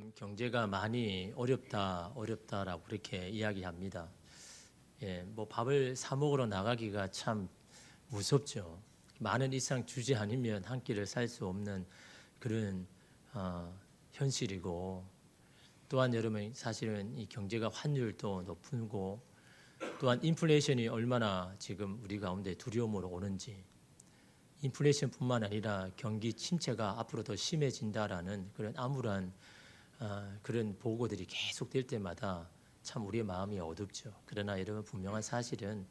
요즘 경제가 많이 어렵다라고 그렇게 이야기합니다. 뭐 밥을 사 먹으러 나가기가 참 무섭죠. 많은 이상 주지 않으면 한 끼를 살 수 없는 그런 현실이고, 또한 여러분 사실은 이 경제가 환율도 높고, 또한 인플레이션이 얼마나 지금 우리 가운데 두려움으로 오는지, 인플레이션뿐만 아니라 경기 침체가 앞으로 더 심해진다라는 그런 암울한 그런 보고들이 계속될 때마다 참 우리의 마음이 어둡죠. 그러나 여러분, 분명한 사실은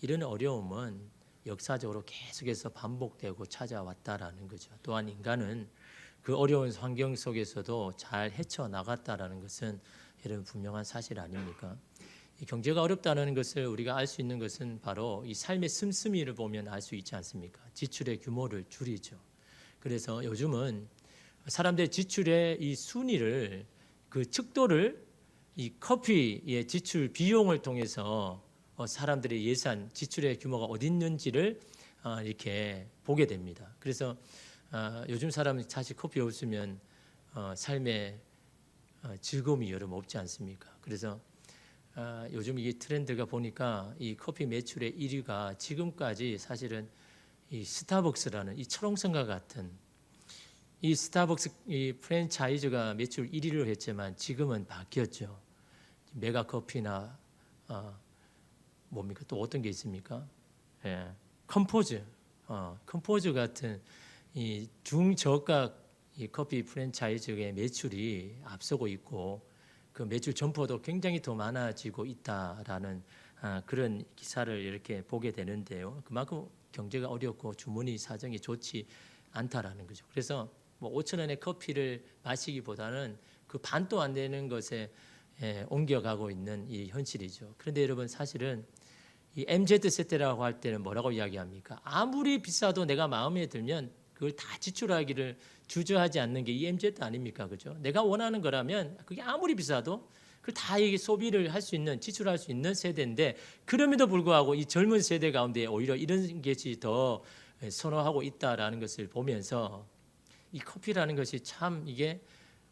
이런 어려움은 역사적으로 계속해서 반복되고 찾아왔다라는 거죠. 또한 인간은 그 어려운 환경 속에서도 잘 헤쳐나갔다라는 것은 여러분 분명한 사실 아닙니까? 이 경제가 어렵다는 것을 우리가 알 수 있는 것은 바로 이 삶의 씀씀이를 보면 알 수 있지 않습니까? 지출의 규모를 줄이죠. 그래서 요즘은 사람들의 지출의 이 순위를, 그 척도를 이 커피의 지출 비용을 통해서 사람들의 예산, 지출의 규모가 어디 있는지를 이렇게 보게 됩니다. 그래서 요즘 사람은 사실 커피 없으면 삶의 즐거움이 여러분 없지 않습니까? 그래서 요즘 이 트렌드가 보니까 이 커피 매출의 1위가 지금까지 사실은 이 스타벅스라는 이 철옹성과 같은 이 스타벅스 이 프랜차이즈가 매출 1위를 했지만 지금은 바뀌었죠. 메가커피나 뭡니까 또 어떤 게 있습니까? 컴포즈, 컴포즈 같은 이 중저가 이 커피 프랜차이즈의 매출이 앞서고 있고, 그 매출 점포도 굉장히 더 많아지고 있다라는 그런 기사를 이렇게 보게 되는데요. 그만큼 경제가 어렵고 주머니 사정이 좋지 않다라는 거죠. 그래서 뭐 5천 원의 커피를 마시기보다는 그 반도 안 되는 것에 옮겨가고 있는 이 현실이죠. 그런데 여러분, 사실은 이 MZ 세대라고 할 때는 뭐라고 이야기합니까? 아무리 비싸도 내가 마음에 들면 그걸 다 지출하기를 주저하지 않는 게 이 MZ 아닙니까? 그죠? 내가 원하는 거라면 그게 아무리 비싸도 그걸 다 이게 소비를 할 수 있는, 지출할 수 있는 세대인데, 그럼에도 불구하고 이 젊은 세대 가운데 오히려 이런 것이 더 선호하고 있다라는 것을 보면서 이 커피라는 것이 참 이게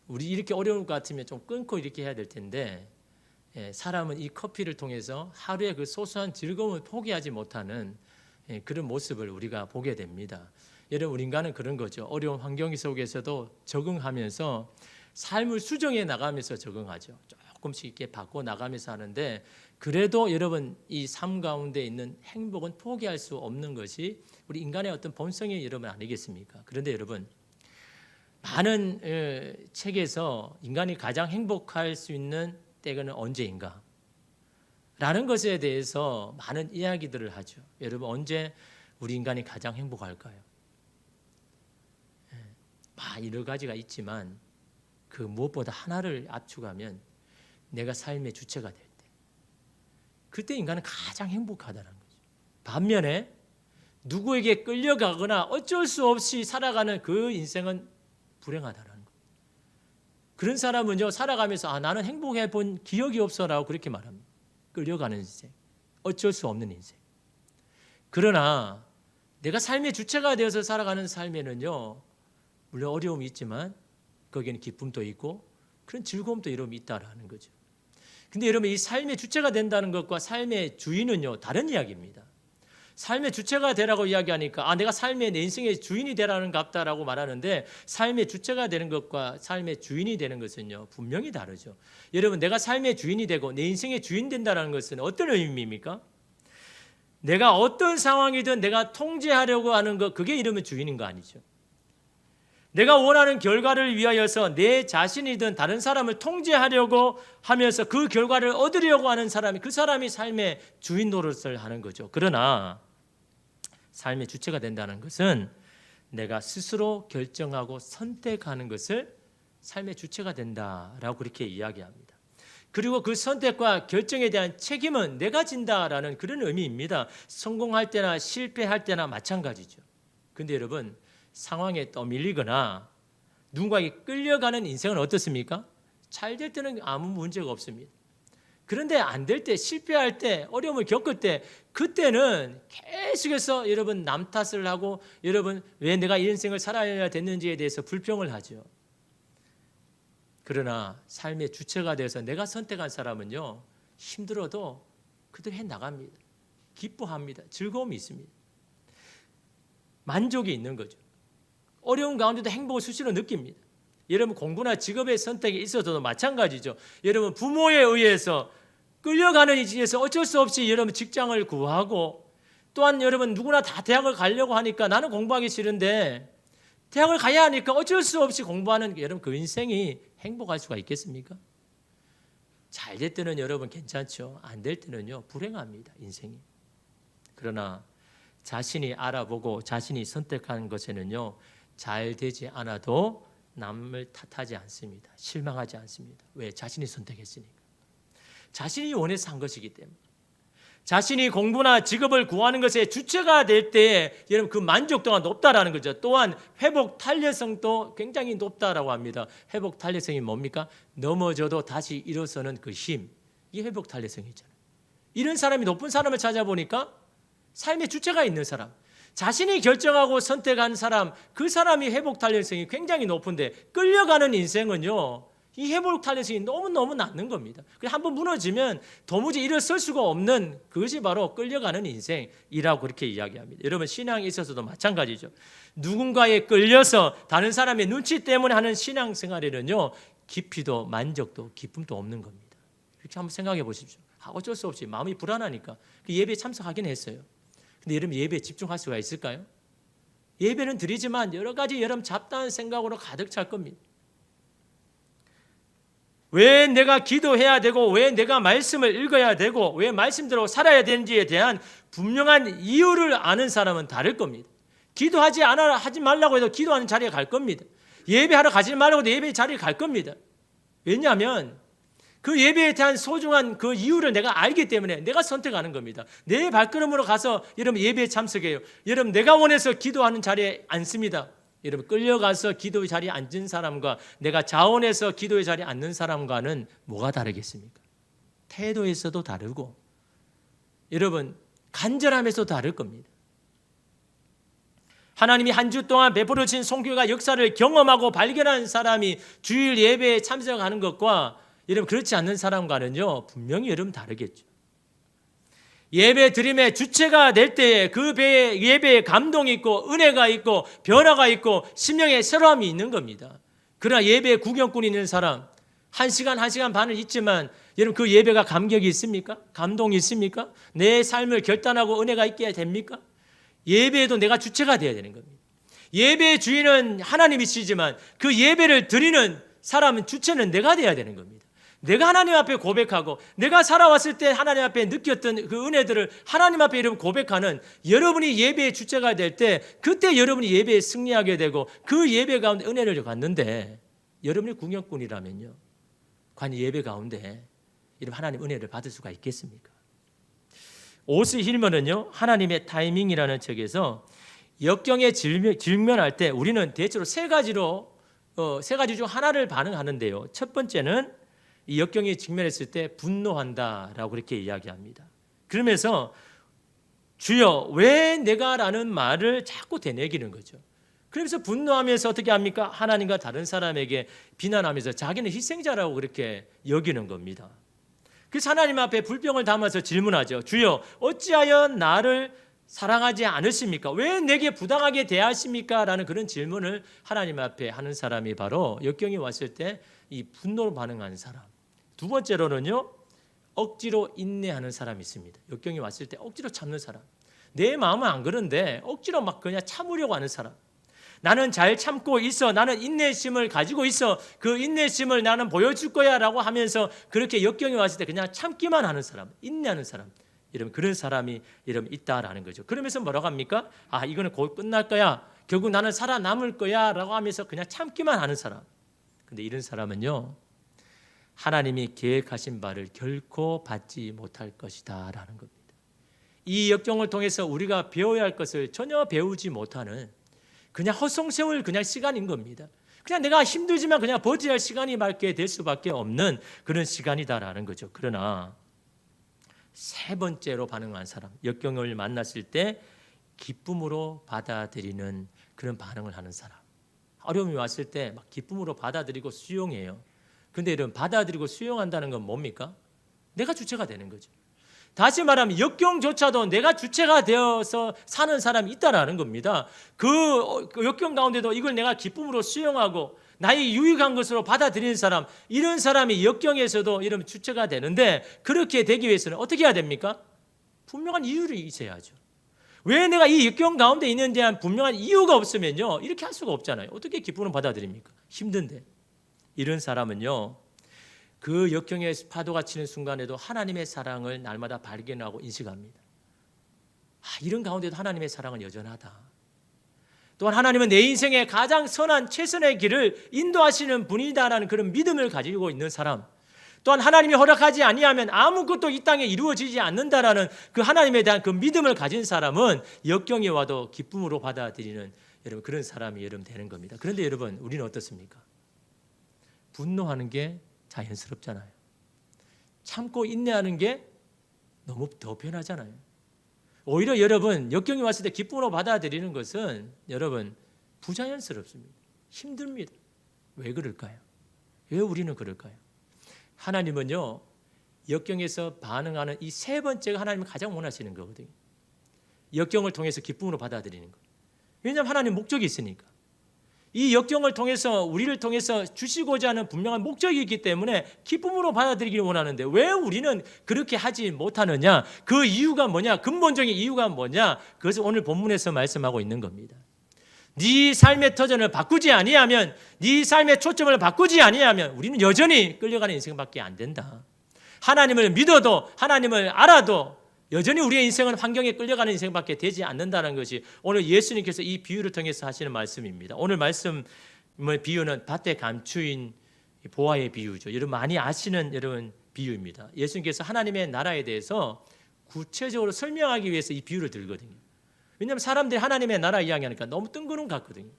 우리 이렇게 어려울 것 같으면 좀 끊고 이렇게 해야 될 텐데, 사람은 이 커피를 통해서 하루의 그 소소한 즐거움을 포기하지 못하는 그런 모습을 우리가 보게 됩니다. 여러분, 우리 인간은 그런 거죠. 어려운 환경 속에서도 적응하면서 삶을 수정해 나가면서 적응하죠. 조금씩 이렇게 바꿔 나가면서 하는데, 그래도 여러분 이 삶 가운데 있는 행복은 포기할 수 없는 것이 우리 인간의 어떤 본성이 여러분 아니겠습니까? 그런데 여러분, 많은 책에서 인간이 가장 행복할 수 있는 때가 언제인가? 라는 것에 대해서 많은 이야기들을 하죠. 여러분, 언제 우리 인간이 가장 행복할까요? 여러 가지가 있지만 그 무엇보다 하나를 압축하면 내가 삶의 주체가 될 때, 그때 인간은 가장 행복하다는 거죠. 반면에 누구에게 끌려가거나 어쩔 수 없이 살아가는 그 인생은 불행하다는 거예요. 그런 사람은요, 살아가면서 나는 행복해 본 기억이 없어라고 그렇게 말합니다. 끌려가는 인생, 어쩔 수 없는 인생. 그러나 내가 삶의 주체가 되어서 살아가는 삶에는요, 물론 어려움이 있지만 거기에는 기쁨도 있고 그런 즐거움도 여러분 있다라는 거죠. 근데 여러분, 이 삶의 주체가 된다는 것과 삶의 주인은요, 다른 이야기입니다. 삶의 주체가 되라고 이야기하니까 내가 삶의 내 인생의 주인이 되라는 것 같다라고 말하는데, 삶의 주체가 되는 것과 삶의 주인이 되는 것은요 분명히 다르죠. 여러분, 내가 삶의 주인이 되고 내 인생의 주인 된다는 것은 어떤 의미입니까? 내가 어떤 상황이든 내가 통제하려고 하는 것, 그게 이러면 주인인 거 아니죠. 내가 원하는 결과를 위하여서 내 자신이든 다른 사람을 통제하려고 하면서 그 결과를 얻으려고 하는 사람이, 그 사람이 삶의 주인 노릇을 하는 거죠. 그러나 삶의 주체가 된다는 것은 내가 스스로 결정하고 선택하는 것을 삶의 주체가 된다라고 그렇게 이야기합니다. 그리고 그 선택과 결정에 대한 책임은 내가 진다라는 그런 의미입니다. 성공할 때나 실패할 때나 마찬가지죠. 근데 여러분, 상황에 떠밀리거나 누군가에게 끌려가는 인생은 어떻습니까? 잘 될 때는 아무 문제가 없습니다. 그런데 안 될 때, 실패할 때, 어려움을 겪을 때, 그때는 계속해서 여러분 남 탓을 하고, 여러분 왜 내가 이 인생을 살아야 됐는지에 대해서 불평을 하죠. 그러나 삶의 주체가 되어서 내가 선택한 사람은요, 힘들어도 그대로 해나갑니다. 기뻐합니다. 즐거움이 있습니다. 만족이 있는 거죠. 어려운 가운데도 행복을 수시로 느낍니다. 여러분 공부나 직업의 선택에 있어서도 마찬가지죠. 여러분 부모에 의해서 끌려가는 이지에서 어쩔 수 없이 여러분 직장을 구하고, 또한 여러분 누구나 다 대학을 가려고 하니까 나는 공부하기 싫은데 대학을 가야 하니까 어쩔 수 없이 공부하는 여러분 그 인생이 행복할 수가 있겠습니까? 잘 될 때는 여러분 괜찮죠. 안 될 때는요 불행합니다, 인생이. 그러나 자신이 알아보고 자신이 선택한 것에는요 잘 되지 않아도 남을 탓하지 않습니다. 실망하지 않습니다. 왜? 자신이 선택했으니까. 자신이 원해서 한 것이기 때문에. 자신이 공부나 직업을 구하는 것에 주체가 될 때 여러분 그 만족도가 높다라는 거죠. 또한 회복 탄력성도 굉장히 높다라고 합니다. 회복 탄력성이 뭡니까? 넘어져도 다시 일어서는 그 힘. 이게 회복 탄력성이잖아요. 이런 사람이 높은 사람을 찾아보니까 삶의 주체가 있는 사람, 자신이 결정하고 선택한 사람, 그 사람이 회복 탄력성이 굉장히 높은데 끌려가는 인생은요 이 회복 탄력성이 너무너무 낮는 겁니다. 한번 무너지면 도무지 일어설 수가 없는 그것이 바로 끌려가는 인생이라고 그렇게 이야기합니다. 여러분 신앙에 있어서도 마찬가지죠. 누군가에 끌려서 다른 사람의 눈치 때문에 하는 신앙생활에는요 깊이도 만족도 기쁨도 없는 겁니다. 이렇게 한번 생각해 보십시오. 어쩔 수 없이 마음이 불안하니까 예배에 참석하긴 했어요. 근데 여러분 예배에 집중할 수가 있을까요? 예배는 드리지만 여러 가지 여러분 잡다한 생각으로 가득 찰 겁니다. 왜 내가 기도해야 되고 왜 내가 말씀을 읽어야 되고 왜 말씀대로 살아야 되는지에 대한 분명한 이유를 아는 사람은 다를 겁니다. 기도하지 말라고 해도 기도하는 자리에 갈 겁니다. 예배하러 가지 말라고 해도 예배 자리에 갈 겁니다. 왜냐하면 그 예배에 대한 소중한 그 이유를 내가 알기 때문에 내가 선택하는 겁니다. 내 발걸음으로 가서 여러분 예배에 참석해요. 여러분 내가 원해서 기도하는 자리에 앉습니다. 여러분 끌려가서 기도의 자리에 앉은 사람과 내가 자원해서 기도의 자리에 앉는 사람과는 뭐가 다르겠습니까? 태도에서도 다르고 여러분 간절함에서도 다를 겁니다. 하나님이 한 주 동안 베풀어진 선교가 역사를 경험하고 발견한 사람이 주일 예배에 참석하는 것과 여러분 그렇지 않는 사람과는요 분명히 여러분 다르겠죠. 예배 드림의 주체가 될 때에 그 예배에 감동이 있고 은혜가 있고 변화가 있고 심령의 새로움이 있는 겁니다. 그러나 예배에 구경꾼이 있는 사람 1시간, 1시간 반을 있지만 여러분 그 예배가 감격이 있습니까? 감동이 있습니까? 내 삶을 결단하고 은혜가 있게 됩니까? 예배에도 내가 주체가 되어야 되는 겁니다. 예배의 주인은 하나님이시지만 그 예배를 드리는 사람은 주체는 내가 되어야 되는 겁니다. 내가 하나님 앞에 고백하고 내가 살아왔을 때 하나님 앞에 느꼈던 그 은혜들을 하나님 앞에 여러분 고백하는 여러분이 예배의 주체가 될 때 그때 여러분이 예배에 승리하게 되고 그 예배 가운데 은혜를 받는데 여러분이 구경꾼이라면요 과연 예배 가운데 이런 하나님 은혜를 받을 수가 있겠습니까? 오스 힐먼은요 하나님의 타이밍이라는 책에서 역경에 직면할 때 우리는 대체로 세 가지 중 하나를 반응하는데요. 첫 번째는 이 역경에 직면했을 때 분노한다라고 그렇게 이야기합니다. 그러면서 주여 왜 내가라는 말을 자꾸 되뇌기는 거죠. 그러면서 분노하면서 어떻게 합니까? 하나님과 다른 사람에게 비난하면서 자기는 희생자라고 그렇게 여기는 겁니다. 그래서 하나님 앞에 불평을 담아서 질문하죠. 주여 어찌하여 나를 사랑하지 않으십니까? 왜 내게 부당하게 대하십니까? 라는 그런 질문을 하나님 앞에 하는 사람이 바로 역경이 왔을 때 이 분노로 반응하는 사람. 두 번째로는요 억지로 인내하는 사람이 있습니다. 역경이 왔을 때 억지로 참는 사람. 내 마음은 안 그런데 억지로 막 그냥 참으려고 하는 사람. 나는 잘 참고 있어. 나는 인내심을 가지고 있어. 그 인내심을 나는 보여줄 거야 라고 하면서 그렇게 역경이 왔을 때 그냥 참기만 하는 사람, 인내하는 사람. 이러면 그런 사람이 이러면 있다라는 거죠. 그러면서 뭐라고 합니까? 이거는 곧 끝날 거야. 결국 나는 살아남을 거야 라고 하면서 그냥 참기만 하는 사람. 근데 이런 사람은요 하나님이 계획하신 바를 결코 받지 못할 것이다 라는 겁니다. 이 역경을 통해서 우리가 배워야 할 것을 전혀 배우지 못하는 그냥 헛송세월 그냥 시간인 겁니다. 그냥 내가 힘들지만 그냥 버텨야 할 시간이 밝게 될 수밖에 없는 그런 시간이다라는 거죠. 그러나 세 번째로 반응한 사람, 역경을 만났을 때 기쁨으로 받아들이는 그런 반응을 하는 사람. 어려움이 왔을 때 막 기쁨으로 받아들이고 수용해요. 근데 여러분 받아들이고 수용한다는 건 뭡니까? 내가 주체가 되는 거죠. 다시 말하면 역경조차도 내가 주체가 되어서 사는 사람이 있다라는 겁니다. 그 역경 가운데도 이걸 내가 기쁨으로 수용하고 나의 유익한 것으로 받아들이는 사람, 이런 사람이 역경에서도 이런 주체가 되는데, 그렇게 되기 위해서는 어떻게 해야 됩니까? 분명한 이유를 있어야죠. 왜 내가 이 역경 가운데 있는 데 대한 분명한 이유가 없으면요, 이렇게 할 수가 없잖아요. 어떻게 기쁨을 받아들입니까? 힘든데. 이런 사람은요, 그 역경의 파도가 치는 순간에도 하나님의 사랑을 날마다 발견하고 인식합니다. 이런 가운데도 하나님의 사랑은 여전하다. 또한 하나님은 내 인생의 가장 선한 최선의 길을 인도하시는 분이다라는 그런 믿음을 가지고 있는 사람, 또한 하나님이 허락하지 아니하면 아무것도 이 땅에 이루어지지 않는다라는 그 하나님에 대한 그 믿음을 가진 사람은 역경이 와도 기쁨으로 받아들이는 여러분 그런 사람이 여러분 되는 겁니다. 그런데 여러분, 우리는 어떻습니까? 분노하는 게 자연스럽잖아요. 참고 인내하는 게 너무 더 편하잖아요. 오히려 여러분, 역경이 왔을 때 기쁨으로 받아들이는 것은 여러분 부자연스럽습니다. 힘듭니다. 왜 그럴까요? 왜 우리는 그럴까요? 하나님은요, 역경에서 반응하는 이 세 번째가 하나님이 가장 원하시는 거거든요. 역경을 통해서 기쁨으로 받아들이는 거. 왜냐하면 하나님 목적이 있으니까. 이 역경을 통해서, 우리를 통해서 주시고자 하는 분명한 목적이 있기 때문에 기쁨으로 받아들이기를 원하는데, 왜 우리는 그렇게 하지 못하느냐? 그 이유가 뭐냐? 근본적인 이유가 뭐냐? 그것을 오늘 본문에서 말씀하고 있는 겁니다. 네 삶의 터전을 바꾸지 아니하면, 네 삶의 초점을 바꾸지 아니하면 우리는 여전히 끌려가는 인생밖에 안 된다. 하나님을 믿어도, 하나님을 알아도 여전히 우리의 인생은 환경에 끌려가는 인생밖에 되지 않는다는 것이 오늘 예수님께서 이 비유를 통해서 하시는 말씀입니다. 오늘 말씀의 비유는 밭에 감추인 보화의 비유죠. 여러분 많이 아시는 여러분 비유입니다. 예수님께서 하나님의 나라에 대해서 구체적으로 설명하기 위해서 이 비유를 들거든요. 왜냐하면 사람들이 하나님의 나라 이야기하니까 너무 뜬구름 같거든요.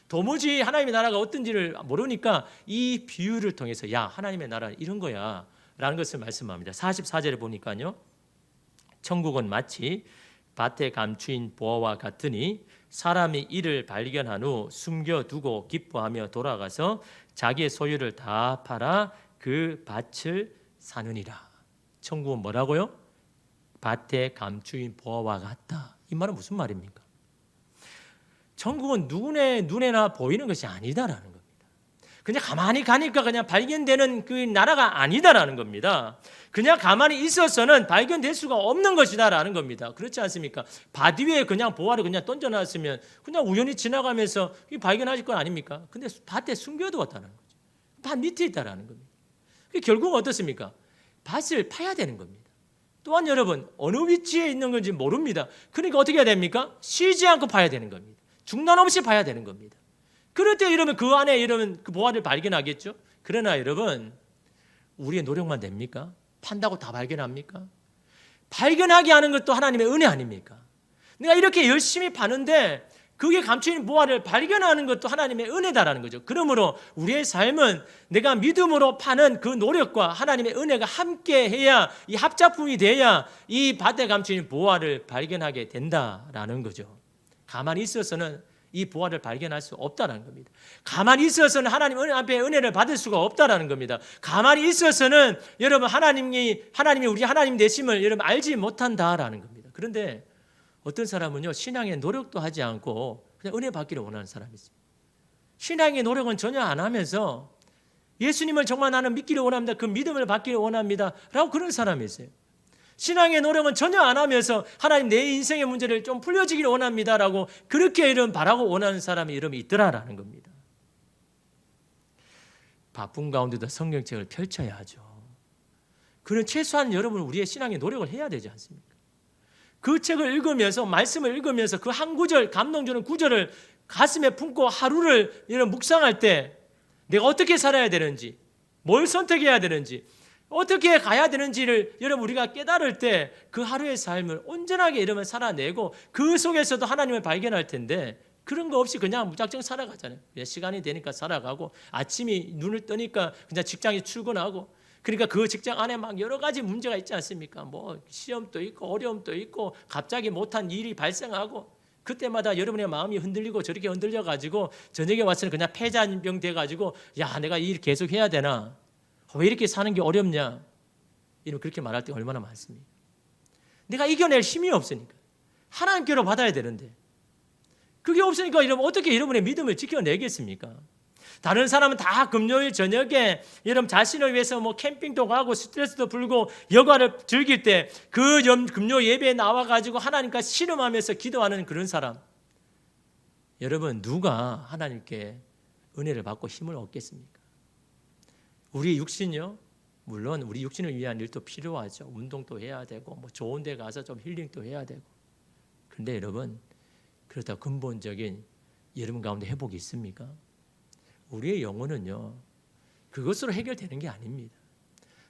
도무지 하나님의 나라가 어떤지를 모르니까 이 비유를 통해서 야, 하나님의 나라는 이런 거야 라는 것을 말씀합니다. 44절에 보니까요, 천국은 마치 밭에 감추인 보화와 같으니 사람이 이를 발견한 후 숨겨두고 기뻐하며 돌아가서 자기의 소유를 다 팔아 그 밭을 사느니라. 천국은 뭐라고요? 밭에 감추인 보화와 같다. 이 말은 무슨 말입니까? 천국은 누구의 눈에나 보이는 것이 아니다라는 겁니다. 그냥 가만히 가니까 그냥 발견되는 그 나라가 아니다라는 겁니다. 그냥 가만히 있어서는 발견될 수가 없는 것이다라는 겁니다. 그렇지 않습니까? 밭 위에 그냥 보화를 그냥 던져놨으면 그냥 우연히 지나가면서 발견하실 건 아닙니까? 근데 밭에 숨겨두었다는 거죠. 밭 밑에 있다라는 겁니다. 결국은 어떻습니까? 밭을 파야 되는 겁니다. 또한 여러분, 어느 위치에 있는 건지 모릅니다. 그러니까 어떻게 해야 됩니까? 쉬지 않고 파야 되는 겁니다. 중단 없이 봐야 되는 겁니다. 그럴 때 이러면 그 안에 이러면 그 보화를 발견하겠죠. 그러나 여러분, 우리의 노력만 됩니까? 판다고 다 발견합니까? 발견하게 하는 것도 하나님의 은혜 아닙니까? 내가 이렇게 열심히 파는데 그게 감춰있는 보화를 발견하는 것도 하나님의 은혜다라는 거죠. 그러므로 우리의 삶은 내가 믿음으로 파는 그 노력과 하나님의 은혜가 함께 해야, 이 합작품이 돼야 이 밭에 감춰있는 보화를 발견하게 된다라는 거죠. 가만히 있어서는 이 보화를 발견할 수 없다는 겁니다. 가만히 있어서는 하나님 앞에 은혜를 받을 수가 없다는 겁니다. 가만히 있어서는 여러분 하나님이 우리 하나님 되심을 여러분 알지 못한다라는 겁니다. 그런데 어떤 사람은요, 신앙의 노력도 하지 않고 그냥 은혜 받기를 원하는 사람이 있습니다. 신앙의 노력은 전혀 안 하면서 예수님을 정말 나는 믿기를 원합니다. 그 믿음을 받기를 원합니다. 라고 그런 사람이 있어요. 신앙의 노력은 전혀 안 하면서 하나님 내 인생의 문제를 좀 풀려지기를 원합니다라고 그렇게 이런 바라고 원하는 사람이 이름이 있더라라는 겁니다. 바쁜 가운데도 성경책을 펼쳐야 하죠. 그런 최소한 여러분 우리의 신앙의 노력을 해야 되지 않습니까? 그 책을 읽으면서, 말씀을 읽으면서 그 한 구절, 감동 주는 구절을 가슴에 품고 하루를 이런 묵상할 때 내가 어떻게 살아야 되는지, 뭘 선택해야 되는지, 어떻게 가야 되는지를 여러분 우리가 깨달을 때 그 하루의 삶을 온전하게 이러면 살아내고 그 속에서도 하나님을 발견할 텐데, 그런 거 없이 그냥 무작정 살아가잖아요. 그냥 시간이 되니까 살아가고 아침이 눈을 뜨니까 그냥 직장에 출근하고, 그러니까 그 직장 안에 막 여러 가지 문제가 있지 않습니까? 뭐 시험도 있고 어려움도 있고 갑자기 못한 일이 발생하고, 그때마다 여러분의 마음이 흔들리고 저렇게 흔들려가지고 저녁에 와서는 그냥 폐자병 돼가지고 야, 내가 이 일 계속 해야 되나? 왜 이렇게 사는 게 어렵냐? 이런 그렇게 말할 때 얼마나 많습니까? 내가 이겨낼 힘이 없으니까. 하나님께로 받아야 되는데. 그게 없으니까 여러분 어떻게 여러분의 믿음을 지켜내겠습니까? 다른 사람은 다 금요일 저녁에 여러분 자신을 위해서 뭐 캠핑도 가고 스트레스도 풀고 여가를 즐길 때 그 금요 예배에 나와가지고 하나님과 씨름하면서 기도하는 그런 사람. 여러분 누가 하나님께 은혜를 받고 힘을 얻겠습니까? 우리 육신요? 물론 우리 육신을 위한 일도 필요하죠. 운동도 해야 되고 뭐 좋은 데 가서 좀 힐링도 해야 되고. 그런데 여러분 그렇다고 근본적인 여러분 가운데 회복이 있습니까? 우리의 영혼은요 그것으로 해결되는 게 아닙니다.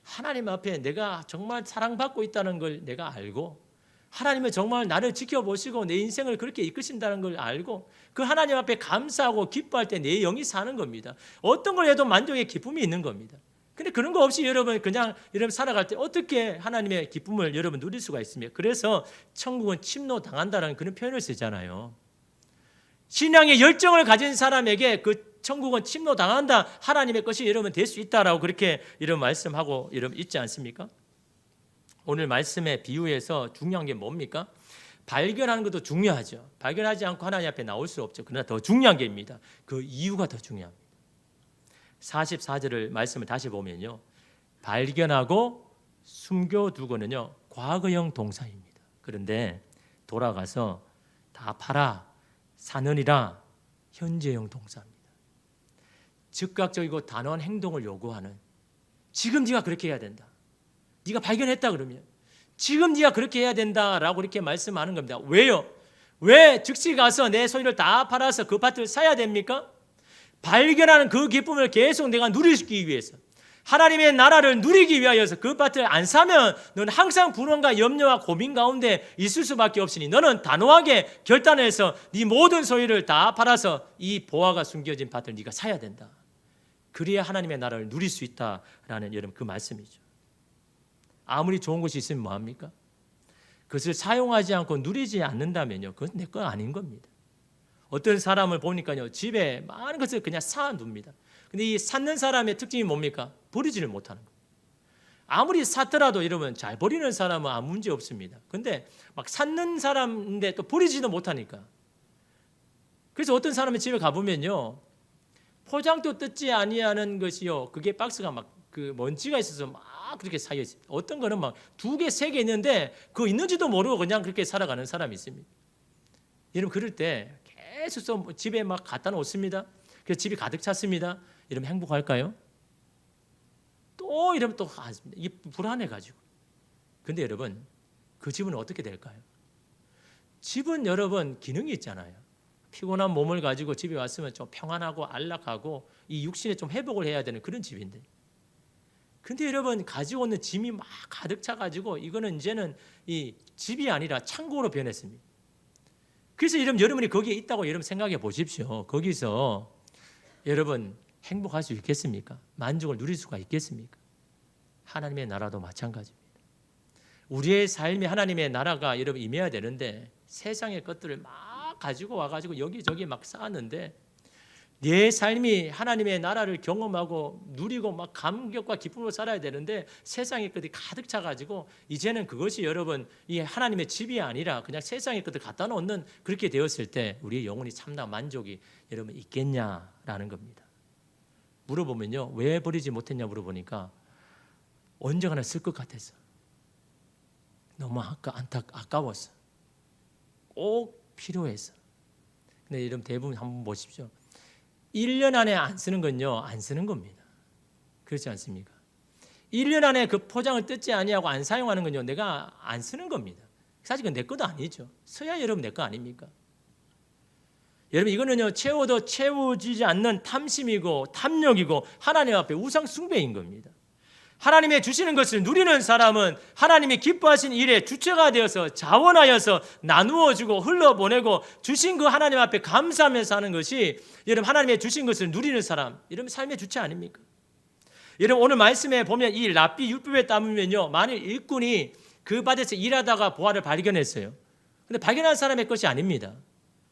하나님 앞에 내가 정말 사랑받고 있다는 걸 내가 알고 하나님은 정말 나를 지켜보시고 내 인생을 그렇게 이끄신다는 걸 알고 그 하나님 앞에 감사하고 기뻐할 때 내 영이 사는 겁니다. 어떤 걸 해도 만족의 기쁨이 있는 겁니다. 근데 그런 거 없이 여러분 그냥 여러분 살아갈 때 어떻게 하나님의 기쁨을 여러분 누릴 수가 있습니까? 그래서 천국은 침노 당한다는 그런 표현을 쓰잖아요. 신앙의 열정을 가진 사람에게 그 천국은 침노 당한다. 하나님의 것이 여러분 될 수 있다라고 그렇게 이런 말씀하고 여러분 있지 않습니까? 오늘 말씀의 비유에서 중요한 게 뭡니까? 발견하는 것도 중요하죠. 발견하지 않고 하나님 앞에 나올 수 없죠. 그러나 더 중요한 게 있습니다. 그 이유가 더 중요합니다. 44절을 말씀을 다시 보면요. 발견하고 숨겨두고는요. 과거형 동사입니다. 그런데 돌아가서 다 팔아 사느니라 현재형 동사입니다. 즉각적이고 단호한 행동을 요구하는 지금 네가 그렇게 해야 된다. 네가 발견했다 그러면 지금 네가 그렇게 해야 된다라고 이렇게 말씀하는 겁니다. 왜요? 왜 즉시 가서 내 소유를 다 팔아서 그 밭을 사야 됩니까? 발견하는 그 기쁨을 계속 내가 누리기 위해서 하나님의 나라를 누리기 위하여서 그 밭을 안 사면 너는 항상 불안과 염려와 고민 가운데 있을 수밖에 없으니 너는 단호하게 결단해서 네 모든 소유를 다 팔아서 이 보화가 숨겨진 밭을 네가 사야 된다. 그래야 하나님의 나라를 누릴 수 있다라는 여러분 그 말씀이죠. 아무리 좋은 것이 있으면 뭐합니까? 그것을 사용하지 않고 누리지 않는다면요. 그건 내 거 아닌 겁니다. 어떤 사람을 보니까요. 집에 많은 것을 그냥 사둡니다. 근데 이 샀는 사람의 특징이 뭡니까? 버리지를 못하는 거예요. 아무리 샀더라도 이러면 잘 버리는 사람은 아무 문제 없습니다. 근데 막 샀는 사람인데 또 버리지도 못하니까. 그래서 어떤 사람의 집에 가보면요. 포장도 뜯지 아니하는 것이요. 그게 박스가 막 그 먼지가 있어서 막 그렇게 쌓여 있어요. 어떤 거는 막 2개, 3개 있는데 그거 있는지도 모르고 그냥 그렇게 살아가는 사람이 있습니다. 여러분 그럴 때 계속 집에 막 갖다 놓습니다. 그래서 집이 가득 찼습니다. 이러면 행복할까요? 또 이러면 또 이게 불안해가지고. 근데 여러분 그 집은 어떻게 될까요? 집은 여러분 기능이 있잖아요. 피곤한 몸을 가지고 집에 왔으면 좀 평안하고 안락하고 이 육신에 좀 회복을 해야 되는 그런 집인데. 근데 여러분 가지고 오는 짐이 막 가득 차가지고 이거는 이제는 이 집이 아니라 창고로 변했습니다. 그래서 여러분이 거기에 있다고 여러분 생각해 보십시오. 거기서 여러분 행복할 수 있겠습니까? 만족을 누릴 수가 있겠습니까? 하나님의 나라도 마찬가지입니다. 우리의 삶에 하나님의 나라가 여러분 임해야 되는데 세상의 것들을 막 가지고 와가지고 여기저기 막 쌓았는데 내 삶이 하나님의 나라를 경험하고 누리고 막 감격과 기쁨으로 살아야 되는데 세상의 것들이 가득 차가지고 이제는 그것이 여러분 이 하나님의 집이 아니라 그냥 세상의 것들 갖다 놓는 그렇게 되었을 때 우리의 영혼이 참나 만족이 여러분 있겠냐라는 겁니다. 물어보면요. 왜 버리지 못했냐 물어보니까 언젠가는 쓸 것 같았어. 너무 아까웠어. 꼭 필요했어. 근데 여러분 대부분 한번 보십시오. 1년 안에 안 쓰는 건요. 안 쓰는 겁니다. 그렇지 않습니까? 1년 안에 그 포장을 뜯지 아니하고 안 사용하는 건요. 내가 안 쓰는 겁니다. 사실 그건 내 것도 아니죠. 써야 여러분 내 거 아닙니까? 여러분 이거는요. 채워도 채워지지 않는 탐심이고 탐욕이고 하나님 앞에 우상 숭배인 겁니다. 하나님의 주시는 것을 누리는 사람은 하나님이 기뻐하신 일에 주체가 되어서 자원하여서 나누어 주고 흘러보내고 주신 그 하나님 앞에 감사하면서 하는 것이 여러분 하나님의 주신 것을 누리는 사람, 여러분 삶의 주체 아닙니까? 여러분 오늘 말씀에 보면 이 랍비 율법에 따르면요. 만일 일꾼이 그 밭에서 일하다가 보화를 발견했어요. 근데 발견한 사람의 것이 아닙니다.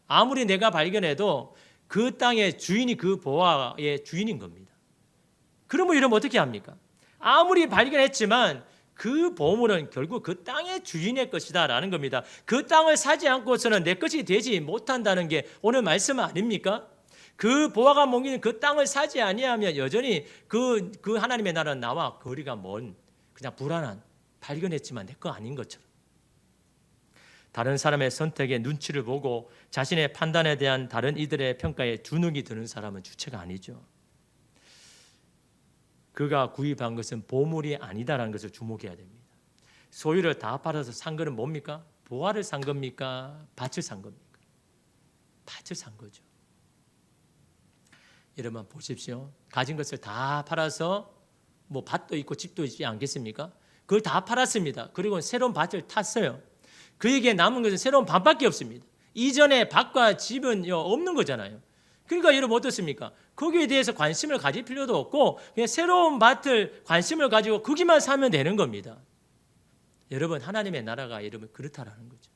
아무리 내가 발견해도 그 땅의 주인이 그 보화의 주인인 겁니다. 그러면 이러면 어떻게 합니까? 아무리 발견했지만 그 보물은 결국 그 땅의 주인의 것이다라는 겁니다. 그 땅을 사지 않고서는 내 것이 되지 못한다는 게 오늘 말씀 아닙니까? 그 보화가 몽기는 그 땅을 사지 아니하면 여전히 그 하나님의 나라는 나와 거리가 먼 그냥 불안한 발견했지만 내 거 아닌 것처럼 다른 사람의 선택에 눈치를 보고 자신의 판단에 대한 다른 이들의 평가에 주눅이 드는 사람은 주체가 아니죠. 그가 구입한 것은 보물이 아니다라는 것을 주목해야 됩니다. 소유를 다 팔아서 산 것은 뭡니까? 보화를 산 겁니까? 밭을 산 겁니까? 밭을 산 거죠. 여러분 보십시오. 가진 것을 다 팔아서 뭐 밭도 있고 집도 있지 않겠습니까? 그걸 다 팔았습니다. 그리고 새로운 밭을 탔어요. 그에게 남은 것은 새로운 밭밖에 없습니다. 이전에 밭과 집은 없는 거잖아요. 그러니까 여러분 어떻습니까? 거기에 대해서 관심을 가질 필요도 없고 그냥 새로운 밭을 관심을 가지고 거기만 사면 되는 겁니다. 여러분 하나님의 나라가 여러분 그렇다라는 거죠.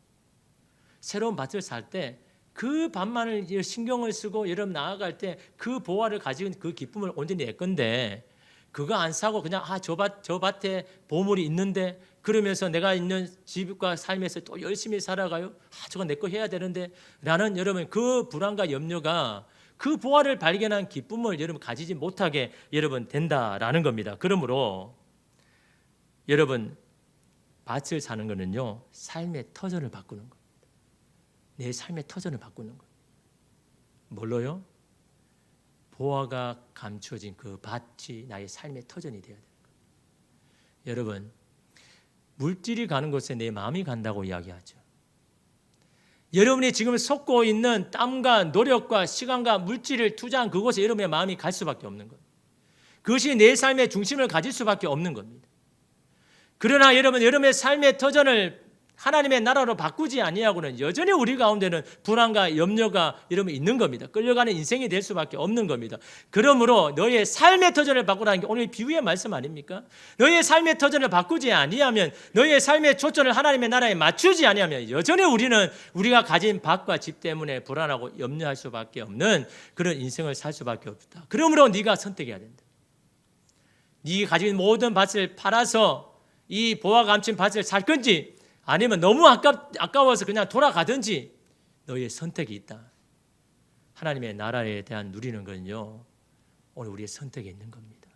새로운 밭을 살 때 그 밭만을 신경을 쓰고 여러분 나아갈 때 그 보화를 가지고 그 기쁨을 온전히 내 건데 그거 안 사고 그냥 저 밭에 보물이 있는데 그러면서 내가 있는 집과 삶에서 또 열심히 살아가요. 저건 내 거 해야 되는데 라는 여러분 그 불안과 염려가 그 보화를 발견한 기쁨을 여러분 가지지 못하게 여러분 된다라는 겁니다. 그러므로 여러분 밭을 사는 거는요 삶의 터전을 바꾸는 겁니다. 내 삶의 터전을 바꾸는 거예요. 뭘로요? 보화가 감추어진 그 밭이 나의 삶의 터전이 되어야 돼요. 여러분 물질이 가는 곳에 내 마음이 간다고 이야기하죠. 여러분이 지금 쏟고 있는 땀과 노력과 시간과 물질을 투자한 그곳에 여러분의 마음이 갈 수밖에 없는 겁니다. 그것이 내 삶의 중심을 가질 수밖에 없는 겁니다. 그러나 여러분의 삶의 터전을 하나님의 나라로 바꾸지 아니하고는 여전히 우리 가운데는 불안과 염려가 여러분 있는 겁니다. 끌려가는 인생이 될 수밖에 없는 겁니다. 그러므로 너의 삶의 터전을 바꾸라는 게 오늘 비유의 말씀 아닙니까? 너의 삶의 터전을 바꾸지 아니하면 너의 삶의 초점을 하나님의 나라에 맞추지 아니하면 여전히 우리는 우리가 가진 밭과 집 때문에 불안하고 염려할 수밖에 없는 그런 인생을 살 수밖에 없다. 그러므로 네가 선택해야 된다. 네가 가진 모든 밭을 팔아서 이 보화 감춘 밭을 살 건지 아니면 너무 아까워서 그냥 돌아가든지 너의 선택이 있다. 하나님의 나라에 대한 누리는 건요 오늘 우리의 선택에 있는 겁니다.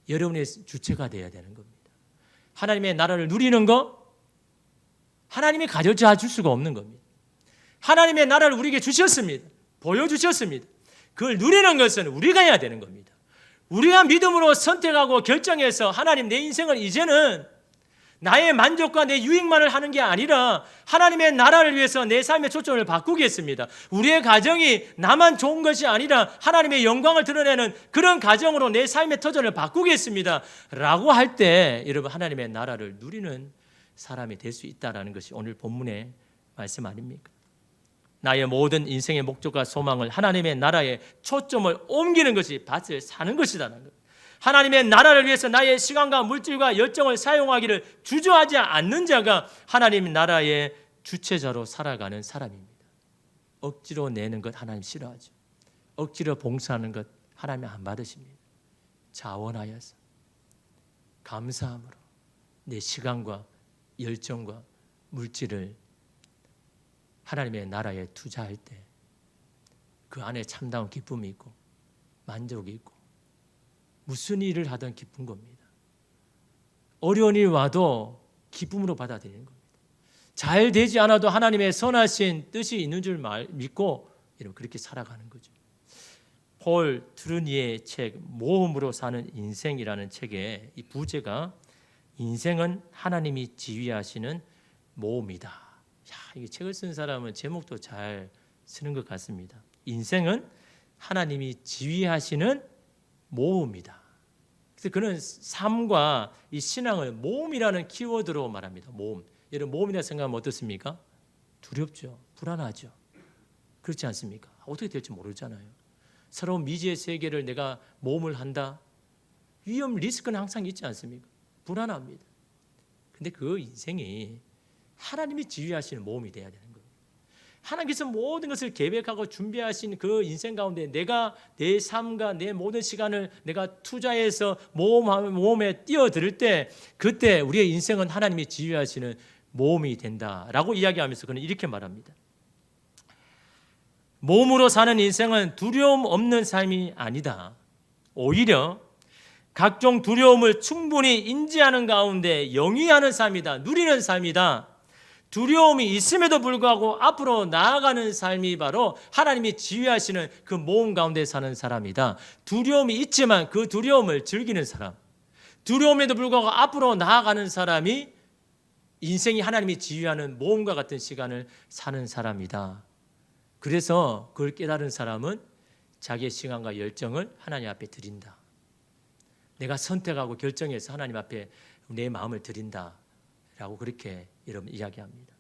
여러분의 주체가 되어야 되는 겁니다. 하나님의 나라를 누리는 거 하나님이 가져다 줄 수가 없는 겁니다. 하나님의 나라를 우리에게 주셨습니다. 보여주셨습니다. 그걸 누리는 것은 우리가 해야 되는 겁니다. 우리가 믿음으로 선택하고 결정해서 하나님 내 인생을 이제는 나의 만족과 내 유익만을 하는 게 아니라 하나님의 나라를 위해서 내 삶의 초점을 바꾸겠습니다. 우리의 가정이 나만 좋은 것이 아니라 하나님의 영광을 드러내는 그런 가정으로 내 삶의 터전을 바꾸겠습니다. 라고 할 때 여러분 하나님의 나라를 누리는 사람이 될 수 있다는 것이 오늘 본문의 말씀 아닙니까? 나의 모든 인생의 목적과 소망을 하나님의 나라에 초점을 옮기는 것이 밭을 사는 것이라는 거예요. 하나님의 나라를 위해서 나의 시간과 물질과 열정을 사용하기를 주저하지 않는 자가 하나님의 나라의 주체자로 살아가는 사람입니다. 억지로 내는 것 하나님 싫어하죠. 억지로 봉사하는 것 하나님 안 받으십니다. 자원하여서 감사함으로 내 시간과 열정과 물질을 하나님의 나라에 투자할 때 그 안에 참다운 기쁨이 있고 만족이 있고 무슨 일을 하든 기쁜 겁니다. 어려운 일 와도 기쁨으로 받아들이는 겁니다. 잘 되지 않아도 하나님의 선하신 뜻이 있는 줄 믿고 그렇게 살아가는 거죠. 폴 트루니의 책 모험으로 사는 인생이라는 책의 이 부제가 인생은 하나님이 지휘하시는 모험이다. 이 책을 쓴 사람은 제목도 잘 쓰는 것 같습니다. 인생은 하나님이 지휘하시는 모험이다. 그래서 그는 삶과 이 신앙을 모험이라는 키워드로 말합니다. 모험. 여러분 모험이라 생각하면 어떻습니까? 두렵죠. 불안하죠. 그렇지 않습니까? 어떻게 될지 모르잖아요. 새로운 미지의 세계를 내가 모험을 한다. 위험 리스크는 항상 있지 않습니까? 불안합니다. 근데 그 인생이 하나님이 지휘하시는 모험이 돼야 되는 거예요. 하나님께서 모든 것을 계획하고 준비하신 그 인생 가운데 내가 내 삶과 내 모든 시간을 내가 투자해서 모험에 뛰어들 때 그때 우리의 인생은 하나님이 지휘하시는 모험이 된다라고 이야기하면서 그는 이렇게 말합니다. 몸으로 사는 인생은 두려움 없는 삶이 아니다. 오히려 각종 두려움을 충분히 인지하는 가운데 영위하는 삶이다. 누리는 삶이다. 두려움이 있음에도 불구하고 앞으로 나아가는 삶이 바로 하나님이 지휘하시는 그 모험 가운데 사는 사람이다. 두려움이 있지만 그 두려움을 즐기는 사람, 두려움에도 불구하고 앞으로 나아가는 사람이 인생이 하나님이 지휘하는 모험과 같은 시간을 사는 사람이다. 그래서 그걸 깨달은 사람은 자기의 시간과 열정을 하나님 앞에 드린다. 내가 선택하고 결정해서 하나님 앞에 내 마음을 드린다 라고 그렇게 여러분 이야기합니다.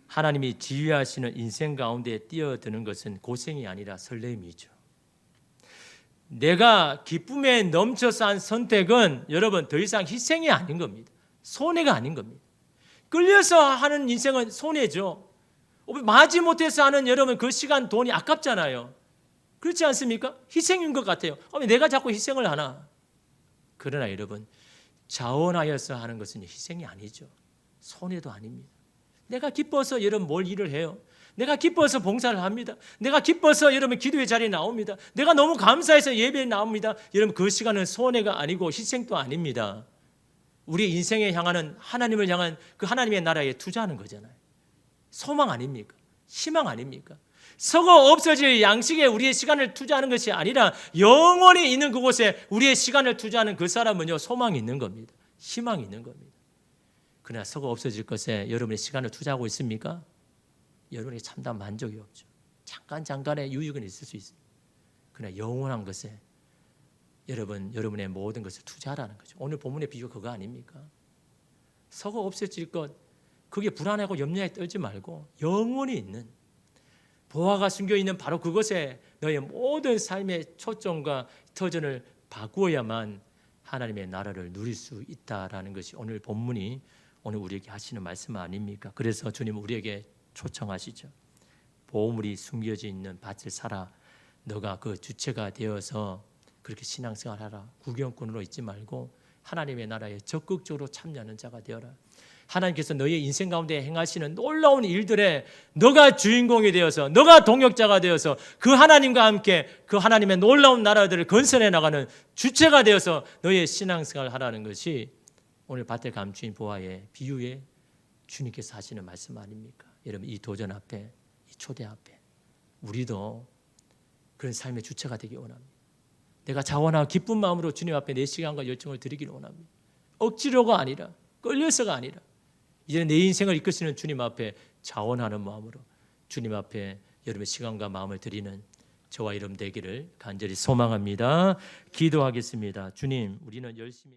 하나님이 지휘하시는 인생 가운데 뛰어드는 것은 고생이 아니라 설렘이죠. 내가 기쁨에 넘쳐서 한 선택은 여러분 더 이상 희생이 아닌 겁니다. 손해가 아닌 겁니다. 끌려서 하는 인생은 손해죠. 마지못해서 하는 여러분 그 시간 돈이 아깝잖아요. 그렇지 않습니까? 희생인 것 같아요. 내가 자꾸 희생을 하나? 그러나 여러분 자원하여서 하는 것은 희생이 아니죠. 손해도 아닙니다. 내가 기뻐서 여러분 뭘 일을 해요. 내가 기뻐서 봉사를 합니다. 내가 기뻐서 여러분 기도의 자리에 나옵니다. 내가 너무 감사해서 예배에 나옵니다. 여러분 그 시간은 손해가 아니고 희생도 아닙니다. 우리 인생에 향하는 하나님을 향한 그 하나님의 나라에 투자하는 거잖아요. 소망 아닙니까? 희망 아닙니까? 썩어 없어질 양식에 우리의 시간을 투자하는 것이 아니라 영원히 있는 그곳에 우리의 시간을 투자하는 그 사람은요 소망이 있는 겁니다. 희망이 있는 겁니다. 그러나 썩어 없어질 것에 여러분의 시간을 투자하고 있습니까? 여러분에게 참다운 만족이 없죠. 잠깐의 유익은 있을 수 있습니다. 그러나 영원한 것에 여러분의 모든 것을 투자하라는 거죠. 오늘 본문의 비유가 그거 아닙니까? 썩어 없어질 것, 그게 불안하고 염려에 떨지 말고 영원히 있는 보화가 숨겨있는 바로 그것에 너의 모든 삶의 초점과 터전을 바꾸어야만 하나님의 나라를 누릴 수 있다라는 것이 오늘 본문이 오늘 우리에게 하시는 말씀 아닙니까? 그래서 주님 우리에게 초청하시죠. 보물이 숨겨져 있는 밭을 사라. 너가 그 주체가 되어서 그렇게 신앙생활하라. 구경꾼으로 있지 말고 하나님의 나라에 적극적으로 참여하는 자가 되어라. 하나님께서 너의 인생 가운데 행하시는 놀라운 일들에 너가 주인공이 되어서 너가 동역자가 되어서 그 하나님과 함께 그 하나님의 놀라운 나라들을 건설해 나가는 주체가 되어서 너의 신앙생활을 하라는 것이 오늘 밭을 감추인 보화의 비유에 주님께서 하시는 말씀 아닙니까? 여러분 이 도전 앞에 이 초대 앞에 우리도 그런 삶의 주체가 되기 원합니다. 내가 자원하고 기쁜 마음으로 주님 앞에 내 시간과 열정을 드리기를 원합니다. 억지로가 아니라 끌려서가 아니라 이제 내 인생을 이끄시는 주님 앞에 자원하는 마음으로 주님 앞에 여러분의 시간과 마음을 드리는 저와 여러분 되기를 간절히 소망합니다. 기도하겠습니다. 주님, 우리는 열심히